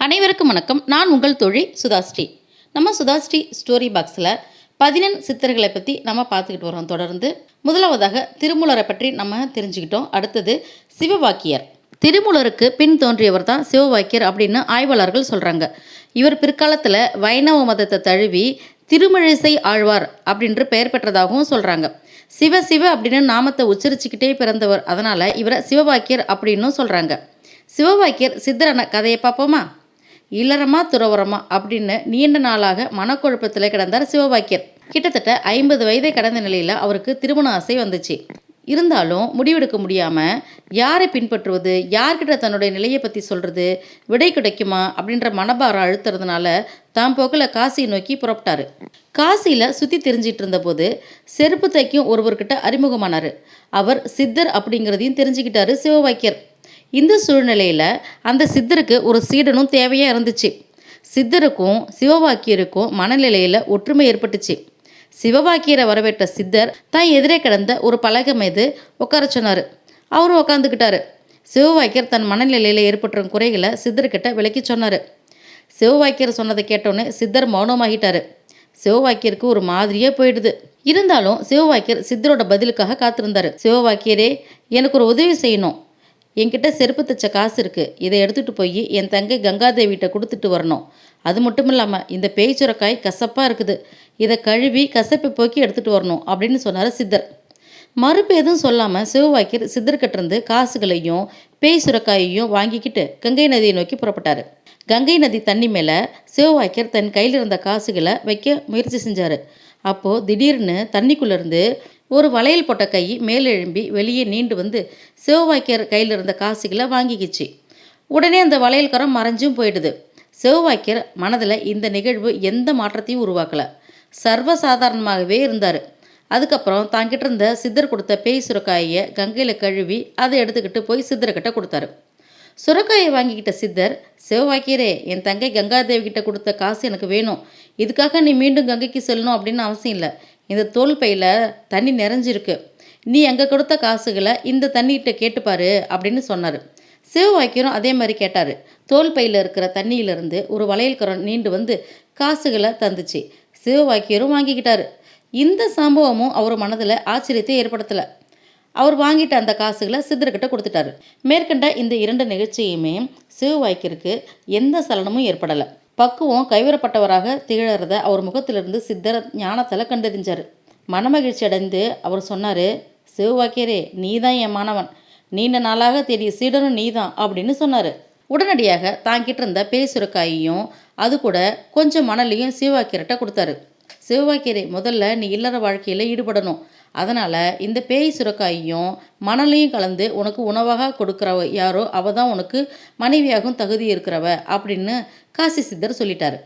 அனைவருக்கும் வணக்கம். நான் உங்கள் தோழி சுதாஸ்ரீ. நம்ம சுதாஸ்ரீ ஸ்டோரி பாக்ஸில் 11 சித்தர்களை பற்றி நம்ம பார்த்துக்கிட்டு வரோம். தொடர்ந்து முதலாவதாக திருமூலரை பற்றி நம்ம தெரிஞ்சுக்கிட்டோம். அடுத்தது சிவவாக்கியர். திருமூலருக்கு பின் தோன்றியவர் தான் சிவவாக்கியர் அப்படின்னு ஆய்வாளர்கள் சொல்கிறாங்க. இவர் பிற்காலத்தில் வைணவ மதத்தை தழுவி திருமழிசை ஆழ்வார் அப்படின்ற பெயர் பெற்றதாகவும் சொல்கிறாங்க. சிவ சிவ அப்படின்னு நாமத்தை உச்சரிச்சுக்கிட்டே பிறந்தவர், அதனால் இவரை சிவவாக்கியர் அப்படின்னும் சொல்கிறாங்க. சிவவாக்கியர் சித்தரான கதையை பார்ப்போமா? இல்லறமா துறவரமா அப்படின்னு நீண்ட நாளாக மனக்குழப்பத்தில் கிடந்தார் சிவவாக்கியர். கிட்டத்தட்ட 50 வயதை கடந்த நிலையில் அவருக்கு திருமண ஆசை வந்துச்சு. இருந்தாலும் முடிவெடுக்க முடியாமல் யாரை பின்பற்றுவது, யார்கிட்ட தன்னுடைய நிலையை பற்றி சொல்கிறது, விடை கிடைக்குமா அப்படின்ற மனபாரம் அழுத்துறதுனால தான் போக்கில் காசியை நோக்கி புறப்பட்டார். காசியில் சுற்றி தெரிஞ்சிட்டு இருந்தபோது செருப்பு தைக்கும் ஒருவர்கிட்ட அறிமுகமானார். அவர் சித்தர் அப்படிங்கிறதையும் தெரிஞ்சுக்கிட்டாரு சிவவாக்கியர். இந்த சூழ்நிலையில் அந்த சித்தருக்கு ஒரு சீடனும் தேவையாக இருந்துச்சு. சித்தருக்கும் சிவவாக்கியருக்கும் மனநிலையில் ஒற்றுமை ஏற்பட்டுச்சு. சிவவாக்கியரை வரவேற்ற சித்தர் தான் எதிரே கிடந்த ஒரு பலகை மீது உட்கார சொன்னார். அவரும் உட்காந்துக்கிட்டாரு. சிவவாக்கியர் தன் மனநிலையில் ஏற்பட்ட குறைகளை சித்தர்கிட்ட விளக்கி சொன்னார். சிவவாக்கியர் சொன்னதை கேட்டோன்னே சித்தர் மௌனமாகிட்டார். சிவவாக்கியருக்கு ஒரு மாதிரியே போயிடுது. இருந்தாலும் சிவவாக்கியர் சித்தரோட பதிலுக்காக காத்திருந்தார். சிவவாக்கியரே, எனக்கு ஒரு உதவி செய்யணும். என்கிட்ட செருப்பு தைச்ச காசு இருக்குது, இதை எடுத்துகிட்டு போய் என் தங்கை கங்காதேவிகிட்ட கொடுத்துட்டு வரணும். அது மட்டும் இல்லாமல் இந்த பேய் சுரக்காய் கசப்பாக இருக்குது, இதை கழுவி கசப்பை போக்கி எடுத்துகிட்டு வரணும் அப்படின்னு சொன்னார் சித்தர். மறுப்பு எதுவும் சொல்லாமல் சிவவாக்கியர் சித்தர்கிட்டருந்து காசுகளையும் பேய் சுரக்காயையும் வாங்கிக்கிட்டு கங்கை நதியை நோக்கி புறப்பட்டார். கங்கை நதி தண்ணி மேலே சிவவாக்கியர் தன் கையில் இருந்த காசுகளை வைக்க முயற்சி செஞ்சார். அப்போது திடீர்னு தண்ணிக்குள்ளேருந்து ஒரு வளையல் போட்ட கை மேலெழும்பி வெளியே நீண்டு வந்து சிவவாக்கியர் கையில் இருந்த காசுகளை வாங்கிக்கிச்சு. உடனே அந்த வளையல்கரம் மறைஞ்சும் போயிடுது. சிவவாக்கியர் மனதில் இந்த நிகழ்வு எந்த மாற்றத்தையும் உருவாக்கலை, சர்வசாதாரணமாகவே இருந்தார். அதுக்கப்புறம் தாங்கிட்ட இருந்த சித்தர் கொடுத்த பேய் சுரக்காயை கங்கையில் கழுவி அதை எடுத்துக்கிட்டு போய் சித்தர்கிட்ட கொடுத்தாரு. சுரக்காயை வாங்கிக்கிட்ட சித்தர், சிவவாக்கியரே, என் தங்கை கங்காதேவி கிட்ட கொடுத்த காசு எனக்கு வேணும். இதுக்காக நீ மீண்டும் கங்கைக்கு செல்லணும் அப்படின்னு அவசியம் இல்லை. இந்த தோல் பையில் தண்ணி நிறைஞ்சிருக்கு. நீ அங்கே கொடுத்த காசுகளை இந்த தண்ணிகிட்ட கேட்டுப்பாரு அப்படின்னு சொன்னார். சிவவாக்கியரும் அதே மாதிரி கேட்டார். தோல் பையில் இருக்கிற தண்ணியிலிருந்து ஒரு வளையல்கரம் நீண்டு வந்து காசுகளை தந்துச்சு. சிவவாக்கியரும் வாங்கிக்கிட்டாரு. இந்த சம்பவமும் அவர் மனதில் ஆச்சரியத்தை ஏற்படுத்தலை. அவர் வாங்கிட்ட அந்த காசுகளை சித்தர்கிட்ட கொடுத்துட்டாரு. மேற்கண்ட இந்த 2 நிகழ்ச்சியுமே சிவவாக்கியருக்கு எந்த சலனமும் ஏற்படலை. பக்குவம் கைவிடப்பட்டவராக திகழறத அவர் முகத்திலிருந்து சித்தர் ஞானத்தில் கண்டறிஞ்சார். மனமகிழ்ச்சி அடைந்து அவர் சொன்னார், சிவவாக்கியரே, நீ தான் என் மாணவன், நீண்ட நாளாக தேடிய சீடனும் நீ தான் அப்படின்னு சொன்னார். உடனடியாக தாங்கிட்டு இருந்த பேய் சுரக்காயையும் அது கூட கொஞ்சம் மணலையும் சிவவாக்கியர்கிட்ட கொடுத்தாரு. சிவவாக்கியரே, முதல்ல நீ இல்லற வாழ்க்கையில் ஈடுபடணும். அதனால் இந்த பேய் சுரக்காயையும் மணலையும் கலந்து உனக்கு உணவாக கொடுக்குறவ யாரோ அவ தான் உனக்கு மனைவியாகவும் தகுதி இருக்கிறவ அப்படின்னு காசி சித்தர் சொல்லிட்டாரு.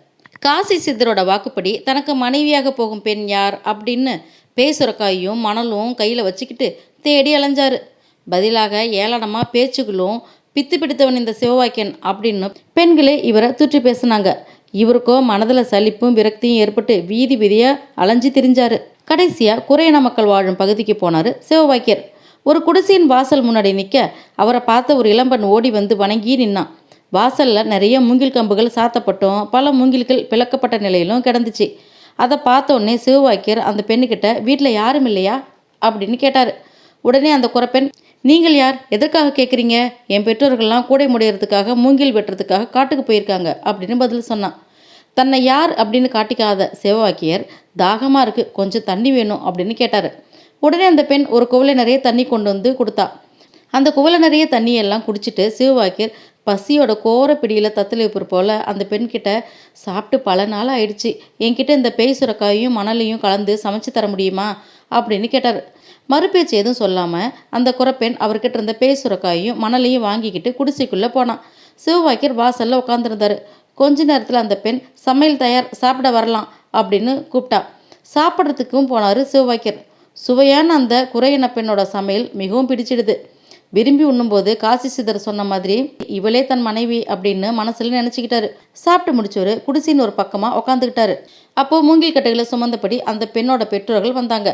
காசி சித்தரோட வாக்குப்படி தனக்கு மனைவியாக போகும் பெண் யார் அப்படின்னு பேய் சுரக்காயும் மணலும் கையில் வச்சுக்கிட்டு தேடி அலைஞ்சாரு. பதிலாக ஏளனமாக பேச்சுகளும் பித்து பிடித்தவன் இந்த சிவவாக்கியன் அப்படின்னு பெண்களே இவரை தூற்றி பேசினாங்க. இவருக்கோ மனதில் சலிப்பும் விரக்தியும் ஏற்பட்டு வீதி வீதியாக அலைஞ்சு திரிஞ்சாரு. கடைசியாக குறையின மக்கள் வாழும் பகுதிக்கு போனார் சிவவாக்கியர். ஒரு குடிசையின் வாசல் முன்னாடி நிற்க அவரை பார்த்த ஒரு இளம்பெண் ஓடி வந்து வணங்கி நின்னான். வாசலில் நிறைய மூங்கில் கம்புகள் சாத்தப்பட்டும் பல மூங்கில்கள் பிளக்கப்பட்ட நிலையிலும் கிடந்துச்சு. அதை பார்த்தோன்னே சிவவாக்கியர் அந்த பெண்ணுக்கிட்ட, வீட்டில் யாரும் இல்லையா அப்படின்னு கேட்டார். உடனே அந்த குறைப்பெண், நீங்கள் யார், எதற்காக கேட்குறீங்க? என் பெற்றோர்கள்லாம் கூடை முடையிறதுக்காக மூங்கில் வெட்டுறதுக்காக காட்டுக்கு போயிருக்காங்க அப்படின்னு பதில் சொன்னான். தன்னை யார் அப்படின்னு காட்டிக்காத சிவவாக்கியர், தாகமாக இருக்குது, கொஞ்சம் தண்ணி வேணும் அப்படின்னு கேட்டார். உடனே அந்த பெண் ஒரு குவளை நிறைய தண்ணி கொண்டு வந்து கொடுத்தா. அந்த குவளை நிறைய தண்ணியெல்லாம் குடிச்சிட்டு சிவவாக்கியர் பசியோட கோர பிடியில் தத்தளிப்பர் போல் அந்த பெண்கிட்ட, சாப்பிட்டு பல நாள் ஆயிடுச்சு, என்கிட்ட இந்த பேய் சுரக்காயும் மணலையும் கலந்து சமைச்சு தர முடியுமா அப்படின்னு கேட்டார். மறுபேச்சு எதுவும் சொல்லாமல் அந்த குறைப்பெண் அவர்கிட்ட இருந்த பேய் சுரக்காயும் மணலையும் வாங்கிக்கிட்டு குடிசைக்குள்ளே போனான். சிவவாக்கியர் வாசலில் உட்காந்துருந்தார். கொஞ்ச நேரத்தில் அந்த பெண், சமையல் தயார், சாப்பிட வரலாம் அப்படின்னு கூப்பிட்டா. சாப்பிட்றதுக்கும் போனார் சிவவாக்கியர். சுவையான அந்த குறையின பெண்ணோட சமையல் மிகவும் பிடிச்சிடுது. விரும்பி உண்ணும்போது காசி சித்தர் சொன்ன மாதிரி இவளே தன் மனைவி அப்படின்னு மனசில் நினச்சிக்கிட்டாரு. சாப்பிட்டு முடிச்சவர் குடிசின்னு ஒரு பக்கமாக உட்காந்துக்கிட்டாரு. அப்போது மூங்கில் கட்டுகளை சுமந்தபடி அந்த பெண்ணோட பெற்றோர்கள் வந்தாங்க.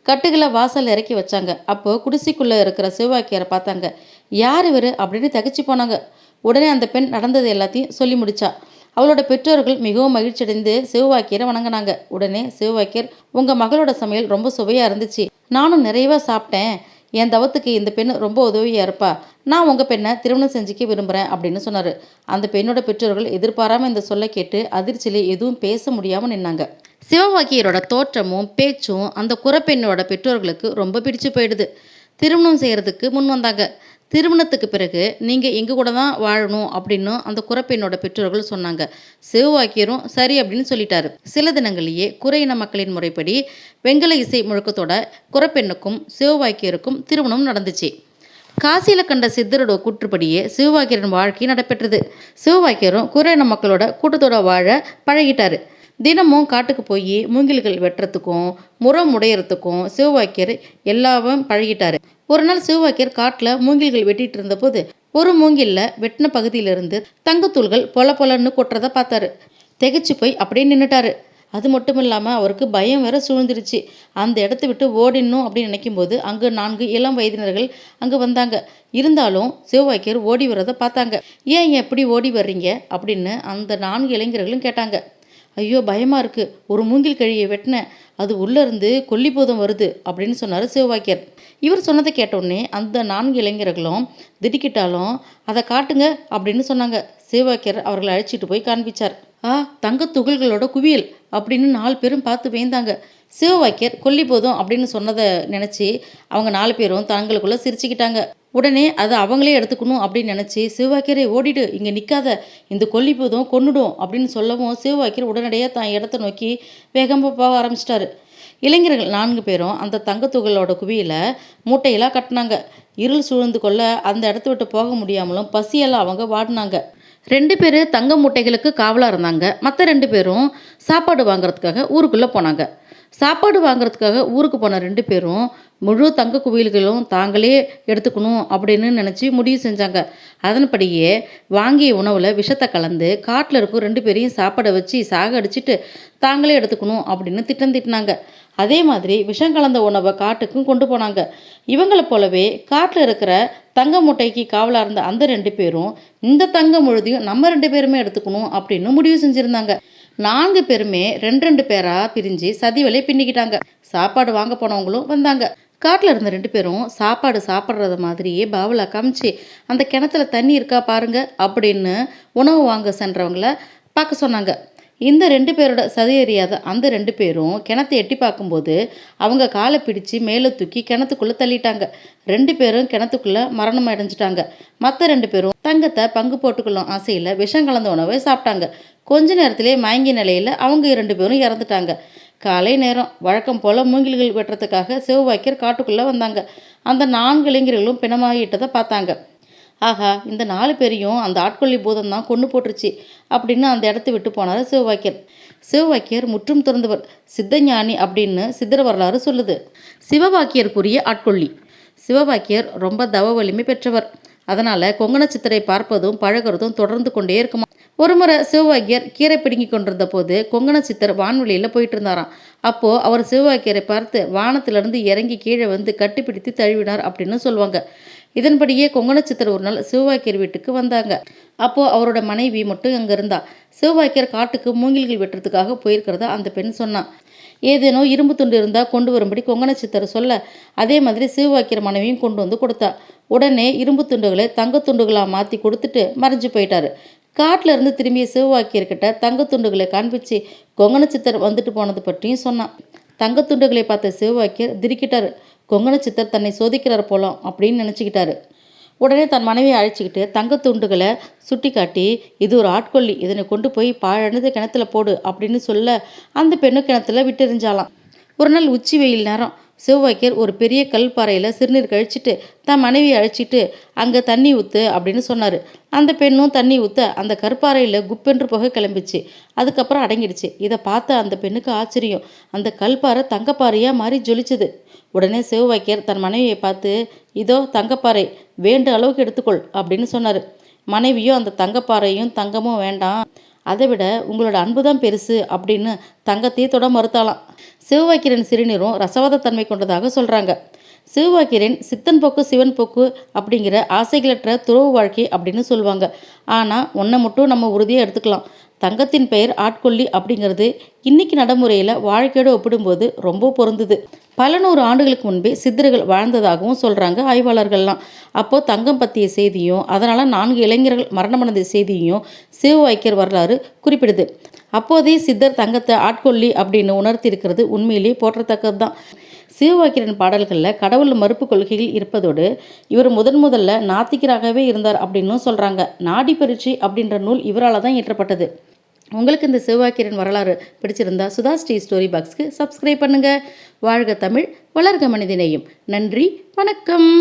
கட்டுகளை வாசல் இறக்கி வச்சாங்க. அப்போது குடிசைக்குள்ளே இருக்கிற சிவவாக்கியரை பார்த்தாங்க. யார் இவர் அப்படின்னு தகச்சு போனாங்க. உடனே அந்த பெண் நடந்தது எல்லாத்தையும் சொல்லி முடிச்சா. அவளோட பெற்றோர்கள் மிகவும் மகிழ்ச்சியடைந்து சிவவாக்கியரை வணங்கினாங்க. உடனே சிவவாக்கியர், உங்கள் மகளோட சமையல் ரொம்ப சுவையாக இருந்துச்சு, நானும் நிறைவாக சாப்பிட்டேன், என் தவத்துக்கு இந்த பெண் ரொம்ப உதவியாக இருப்பா, நான் உங்கள் பெண்ணை திருமணம் செஞ்சுக்க விரும்புகிறேன் அப்படின்னு சொன்னார். அந்த பெண்ணோட பெற்றோர்கள் எதிர்பாராமல் இந்த சொல்லை கேட்டு அதிர்ச்சியில் எதுவும் பேச முடியாமல் நின்னாங்க. சிவவாக்கியரோட தோற்றமும் பேச்சும் அந்த குறப்பெண்ணோட பெற்றோர்களுக்கு ரொம்ப பிடிச்சு போயிடுது. திருமணம் செய்கிறதுக்கு முன் வந்தாங்க. திருமணத்துக்கு பிறகு நீங்கள் எங்கள் கூட தான் வாழணும் அப்படின்னு அந்த குறப்பெண்ணோட பெற்றோர்கள் சொன்னாங்க. சிவவாக்கியரும் சரி அப்படின்னு சொல்லிட்டாரு. சில தினங்களிலேயே குறையின மக்களின் முறைப்படி வெங்கல இசை முழக்கத்தோட குறப்பெண்ணுக்கும் சிவவாக்கியருக்கும் திருமணம் நடந்துச்சு. காசியில் கண்ட சித்தரோட கூற்றுப்படியே சிவவாக்கியரின் வாழ்க்கை நடைபெற்றது. சிவவாக்கியரும் குறையின மக்களோட கூட்டத்தோட வாழ பழகிட்டாரு. தினமும் காட்டுக்கு போய் மூங்கில்கள் வெட்டுறதுக்கும் முறம் உடையறதுக்கும் சிவவாக்கியர் எல்லாவும் பழகிட்டாரு. ஒரு நாள் சிவவாக்கியர் காட்டில் மூங்கில்கள் வெட்டிட்டு இருந்தபோது ஒரு மூங்கில்ல வெட்டின பகுதியிலிருந்து தங்கத்தூள்கள் பொல பொலன்னு கொட்டுறதை பார்த்தாரு. திகைச்சு போய் அப்படியே நின்றுட்டாரு. அது மட்டும் இல்லாமல் அவருக்கு பயம் வேற சூழ்ந்துருச்சு. அந்த இடத்த விட்டு ஓடிடணும் அப்படின்னு நினைக்கும்போது அங்கே 4 இளம் வயதினர்கள் அங்கே வந்தாங்க. இருந்தாலும் சிவவாக்கியர் ஓடி வர்றதை பார்த்தாங்க. ஏன் எப்படி ஓடி வர்றீங்க அப்படின்னு அந்த 4 இளைஞர்களும் கேட்டாங்க. ஐயோ பயமாக இருக்குது, ஒரு மூங்கில் கழியை வெட்டினேன், அது உள்ளேருந்து கொல்லிபோதம் வருது அப்படின்னு சொன்னார் சிவவாக்கியர். இவர் சொன்னதை கேட்டோடனே அந்த 4 இளைஞர்களும் திடுக்கிட்டாலும் அதை காட்டுங்க அப்படின்னு சொன்னாங்க. சிவவாக்கியர் அவர்களை அழைச்சிட்டு போய் காண்பிச்சார். தங்க துகள்களோட குவியல் அப்படின்னு 4 பேரும் பார்த்து வேந்தாங்க. சிவவாக்கியர் கொல்லிபோதம் அப்படின்னு சொன்னதை நினச்சி அவங்க 4 பேரும் தங்களுக்குள்ளே சிரிச்சுக்கிட்டாங்க. உடனே அதை அவங்களே எடுத்துக்கணும் அப்படின்னு நினச்சி சிவவாக்கியரை ஓடிடு, இங்கே நிற்காத, இந்த கொல்லிபோதம் கொன்னுடும் அப்படின்னு சொல்லவும் சிவவாக்கியர் உடனடியாக தான் இடத்த நோக்கி வேகமாக போக ஆரம்பிச்சிட்டாரு. இளைஞர்கள் 4 பேரும் அந்த தங்கத்துகளோட குவியில் மூட்டையெல்லாம் கட்டினாங்க. இருள் சூழ்ந்து கொள்ள அந்த இடத்த விட்டு போக முடியாமலும் பசியெல்லாம் அவங்க வாடினாங்க. 2 பேர் தங்க மூட்டைகளுக்கு காவலாக இருந்தாங்க. மற்ற 2 பேரும் சாப்பாடு வாங்குறதுக்காக ஊருக்குள்ளே போனாங்க. சாப்பாடு வாங்குறதுக்காக ஊருக்கு போன 2 பேரும் முழு தங்க குவியல்களும் தாங்களே எடுத்துக்கணும் அப்படின்னு நினச்சி முடிவு செஞ்சாங்க. அதன்படியே வாங்கிய உணவில் விஷத்தை கலந்து காட்டில் இருக்கும் 2 பேரையும் சாப்பாடை வச்சு சாக அடிச்சுட்டு தாங்களே எடுத்துக்கணும் அப்படின்னு திட்டம் திட்டினாங்க. அதே மாதிரி விஷம் கலந்த உணவை காட்டுக்கும் கொண்டு போனாங்க. இவங்களை போலவே காட்டில் இருக்கிற தங்க மூட்டைக்கு காவலாக இருந்த அந்த 2 பேரும் இந்த தங்கம் முழுதையும் நம்ம 2 பேருமே எடுத்துக்கணும் அப்படின்னு முடிவு செஞ்சுருந்தாங்க. 4 பேருமே 2 பேராக பிரிஞ்சு சதி வேலையை பின்னிக்கிட்டாங்க. சாப்பாடு வாங்க போனவங்களும் வந்தாங்க. காட்டில் இருந்த 2 பேரும் சாப்பாடு சாப்பிட்றது மாதிரியே பாவலா காமிச்சு அந்த கிணத்துல தண்ணி இருக்கா பாருங்க அப்படின்னு உணவு வாங்க சென்றவங்கள பார்க்க சொன்னாங்க. இந்த 2 பேரோட சதி அறியாத அந்த 2 பேரும் கிணத்தை எட்டி பார்க்கும்போது அவங்க காலை பிடிச்சு மேலே தூக்கி கிணத்துக்குள்ளே தள்ளிட்டாங்க. 2 பேரும் கிணத்துக்குள்ளே மரணம் அடைஞ்சிட்டாங்க. மற்ற 2 பேரும் தங்கத்தை பங்கு போட்டுக்கொள்ளும் ஆசையில் விஷம் கலந்த உணவை சாப்பிட்டாங்க. கொஞ்ச நேரத்திலே மயங்கிய நிலையில் அவங்க 2 பேரும் இறந்துட்டாங்க. காலை நேரம் வழக்கம் போல் மூங்கில்கள் வெட்டுறதுக்காக சிவவாக்கியர் காட்டுக்குள்ளே வந்தாங்க. அந்த 4 இளைஞர்களும் பிணமாகிட்டதை பார்த்தாங்க. ஆஹா, இந்த 4 பேரையும் அந்த ஆட்கொல்லி பூதம் தான் கொன்று போட்டுருச்சு அப்படின்னு அந்த இடத்த விட்டு போனார் சிவவாக்கியர். சிவவாக்கியர் முற்றும் துறந்தவர், சித்தஞானி அப்படின்னு சித்தர் வரலாறு சொல்லுது. சிவவாக்கியருக்குரிய ஆட்கொல்லி. சிவவாக்கியர் ரொம்ப தவ வலிமை பெற்றவர். அதனால் கொங்கண சித்தரை பார்ப்பதும் பழகிறதும் தொடர்ந்து கொண்டே இருக்குமா. ஒரு முறை சிவவாக்கியர் கீரை பிடுங்கி கொண்டிருந்த போது கொங்கண சித்தர் வான்வெளியில் போயிட்டு இருந்தாராம். அப்போது அவர் சிவவாக்கியரை பார்த்து வானத்திலிருந்து இறங்கி கீழே வந்து கட்டிப்பிடித்து தழுவினார் அப்படின்னு சொல்லுவாங்க. இதன்படியே கொங்கண சித்தர் ஒரு நாள் சிவவாக்கியர் வீட்டுக்கு வந்தாங்க. அப்போது அவரோட மனைவி மட்டும் அங்கே இருந்தா. சிவவாக்கியர் காட்டுக்கு மூங்கில்கள் வெட்டுறதுக்காக போயிருக்கிறதா அந்த பெண் சொன்னான். ஏதேனோ இரும்பு துண்டு இருந்தால் கொண்டு வரும்படி கொங்கண சித்தர் சொல்ல அதே மாதிரி சிவவாக்கியர் மனைவியும் கொண்டு வந்து கொடுத்தா. உடனே இரும்பு துண்டுகளை தங்கத்துண்டுகளாக மாற்றி கொடுத்துட்டு மறைஞ்சு போயிட்டாரு. காட்டில் இருந்து திரும்பிய சிவவாக்கியர்கிட்ட தங்கத்துண்டுகளை காண்பிச்சு கொங்கண சித்தர் வந்துட்டு போனது பற்றியும் சொன்னான். தங்கத்துண்டுகளை பார்த்த சிவவாக்கியர் திடுக்கிட்டாரு. கொங்கண சித்தர் தன்னை சோதிக்கிறார் போலாம் அப்படின்னு நினச்சிக்கிட்டாரு. உடனே தன் மனைவியை அழைச்சிக்கிட்டு தங்கத்துண்டுகளை சுட்டி காட்டி, இது ஒரு ஆட்கொல்லி, இதனை கொண்டு போய் பாழடைந்த கிணத்துல போடு அப்படின்னு சொல்ல அந்த பெண்ணு கிணத்துல விட்டெறிஞ்சாலாம். ஒரு நாள் உச்சி வெயில் நேரம் சிவவாக்கியர் ஒரு பெரிய கல்பாறையில் சிறுநீர் கழிச்சிட்டு தன் மனைவியை அழைச்சிட்டு அங்கே தண்ணி ஊற்று அப்படின்னு சொன்னார். அந்த பெண்ணும் தண்ணி ஊற்ற அந்த கற்பாறையில் குப்பென்று புகை கிளம்பிச்சு. அதுக்கப்புறம் அடங்கிடுச்சு. இதை பார்த்த அந்த பெண்ணுக்கு ஆச்சரியம். அந்த கல்பாறை தங்கப்பாறையாக மாறி ஜொலிச்சுது. உடனே சிவவாக்கியர் தன் மனைவியை பார்த்து, இதோ தங்கப்பாறை, வேண்ட அளவுக்கு எடுத்துக்கொள் அப்படின்னு சொன்னார். மனைவியும் அந்த தங்கப்பாறையும் தங்கமும் வேண்டாம், அதை விட உங்களோட அன்பு தான் பெருசு அப்படின்னு தங்கத்தையே தொட மறுத்தாலாம். சிவவாக்கியரின் சிறுநீரும் ரசவாத தன்மை கொண்டதாக சொல்கிறாங்க. சிவவாக்கியரின் சித்தன் போக்கு சிவன் போக்கு அப்படிங்கிற ஆசைகளற்ற துறவு வாழ்க்கை அப்படின்னு சொல்லுவாங்க. ஆனால் ஒன்றை மட்டும் நம்ம உறுதியாக எடுத்துக்கலாம். தங்கத்தின் பெயர் ஆட்கொல்லி அப்படிங்கிறது இன்னைக்கு நடைமுறையில் வாழ்க்கையோடு ஒப்பிடும்போது ரொம்ப பொருந்துது. பல நூறு ஆண்டுகளுக்கு முன்பே சித்தர்கள் வாழ்ந்ததாகவும் சொல்கிறாங்க ஆய்வாளர்கள்லாம். அப்போது தங்கம் பற்றிய செய்தியும் அதனால் 4 இளைஞர்கள் மரணமடைந்த செய்தியும் சிவவாக்கியர் வரலாறு குறிப்பிடுது. அப்போதே சித்தர் தங்கத்தை ஆட்கொல்லி அப்படின்னு உணர்த்தி இருக்கிறது உண்மையிலேயே போற்றத்தக்கது தான். சிவவாக்கியரின் பாடல்களில் கடவுள் மறுப்பு கொள்கைகள் இருப்பதோடு இவர் முதல்ல நாத்திகராகவே இருந்தார் அப்படின்னும் சொல்கிறாங்க. நாடி பரீட்சை அப்படின்ற நூல் இவரால் தான் இயற்றப்பட்டது. உங்களுக்கு இந்த சிவவாக்கியரின் வரலாறு பிடிச்சிருந்தா சுதா ஸ்ரீ ஸ்டோரி பாக்ஸ்க்கு சப்ஸ்கிரைப் பண்ணுங்கள். வாழ்க தமிழ், வளர்க மனிதநேயம். நன்றி, வணக்கம்.